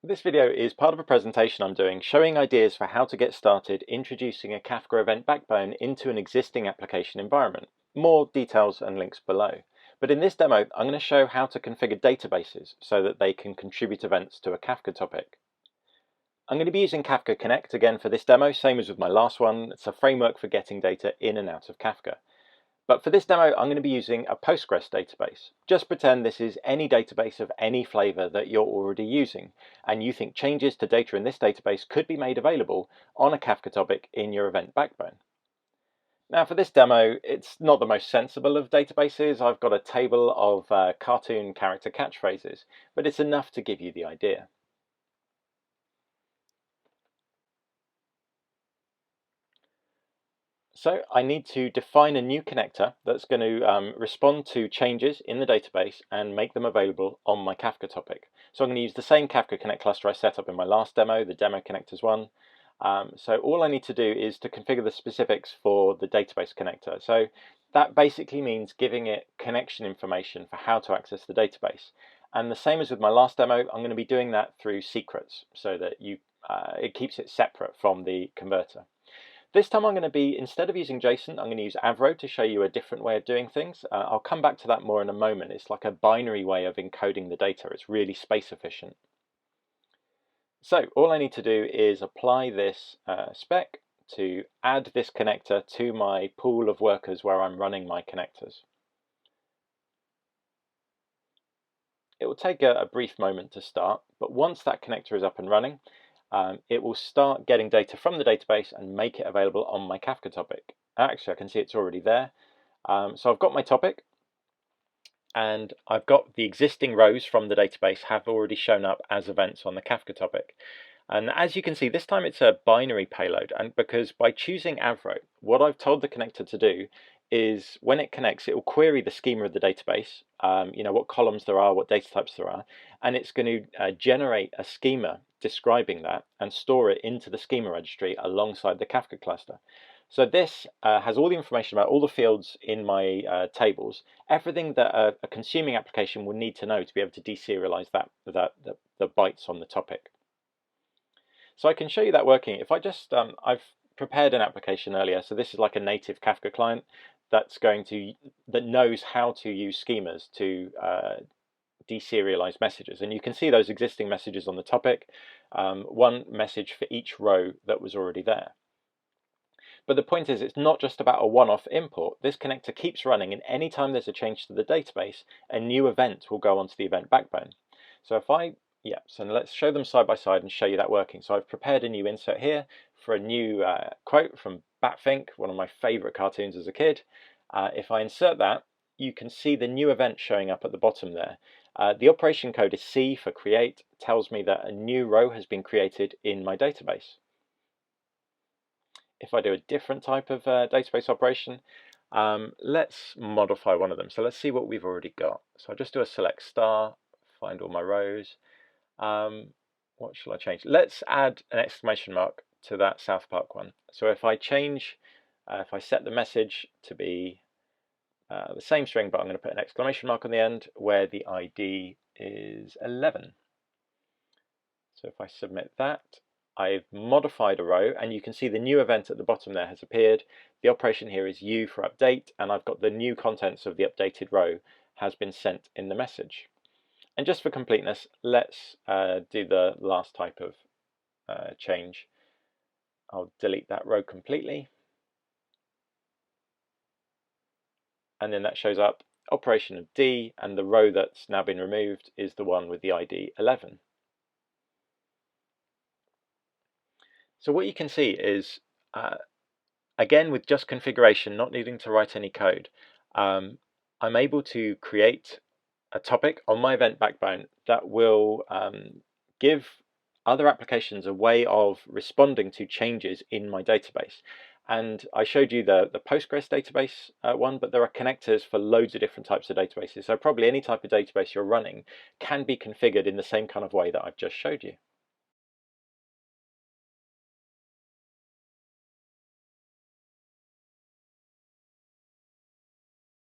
This video is part of a presentation I'm doing showing ideas for how to get started introducing a Kafka event backbone into an existing application environment. More details and links below. But in this demo, I'm going to show how to configure databases so that they can contribute events to a Kafka topic. I'm going to be using Kafka Connect again for this demo, same as with my last one. It's a framework for getting data in and out of Kafka. But for this demo, I'm going to be using a Postgres database. Just pretend this is any database of any flavor that you're already using, and you think changes to data in this database could be made available on a Kafka topic in your event backbone. Now for this demo, it's not the most sensible of databases. I've got a table of cartoon character catchphrases, but it's enough to give you the idea. So I need to define a new connector that's going to respond to changes in the database and make them available on my Kafka topic. So I'm going to use the same Kafka Connect cluster I set up in my last demo, the demo connectors one. So all I need to do is to configure the specifics for the database connector. So that basically means giving it connection information for how to access the database. And the same as with my last demo, I'm going to be doing that through secrets so that it keeps it separate from the converter. This time I'm going to be, instead of using JSON, I'm going to use Avro to show you a different way of doing things. I'll come back to that more in a moment. It's like a binary way of encoding the data. It's really space efficient. So all I need to do is apply this spec to add this connector to my pool of workers where I'm running my connectors. It will take a brief moment to start, but once that connector is up and running, it will start getting data from the database and make it available on my Kafka topic. Actually, I can see it's already there. So I've got my topic, and I've got the existing rows from the database have already shown up as events on the Kafka topic. And as you can see, this time it's a binary payload, and because by choosing Avro, what I've told the connector to do is when it connects, it will query the schema of the database, what columns there are, what data types there are, and it's going to generate a schema describing that and store it into the schema registry alongside the Kafka cluster. So this has all the information about all the fields in my tables, everything that a consuming application will need to know to be able to deserialize the bytes on the topic. So I can show you that working. If I just, I've prepared an application earlier, so this is like a native Kafka client that knows how to use schemas to deserialize messages, and you can see those existing messages on the topic, one message for each row that was already there. But the point is, it's not just about a one-off import. This connector keeps running, and anytime there's a change to the database, a new event will go onto the event backbone. So so let's show them side by side and show you that working. So I've prepared a new insert here for a new quote from Batfink, one of my favorite cartoons as a kid. If I insert that, you can see the new event showing up at the bottom there. The operation code is C for create, tells me that a new row has been created in my database. If I do a different type of database operation, let's modify one of them. So let's see what we've already got. So I'll just do a select star, find all my rows. What shall I change? Let's add an exclamation mark to that South Park one. So if I set the message to be the same string, but I'm going to put an exclamation mark on the end where the ID is 11. So if I submit that, I've modified a row, and you can see the new event at the bottom there has appeared. The operation here is U for update, and I've got the new contents of the updated row has been sent in the message. And just for completeness, let's do the last type of change. I'll delete that row completely. And then that shows up operation of D, and the row that's now been removed is the one with the ID 11. So what you can see is, again, with just configuration, not needing to write any code, I'm able to create a topic on my event backbone that will give other applications a way of responding to changes in my database. And I showed you the Postgres database one, but there are connectors for loads of different types of databases. So probably any type of database you're running can be configured in the same kind of way that I've just showed you.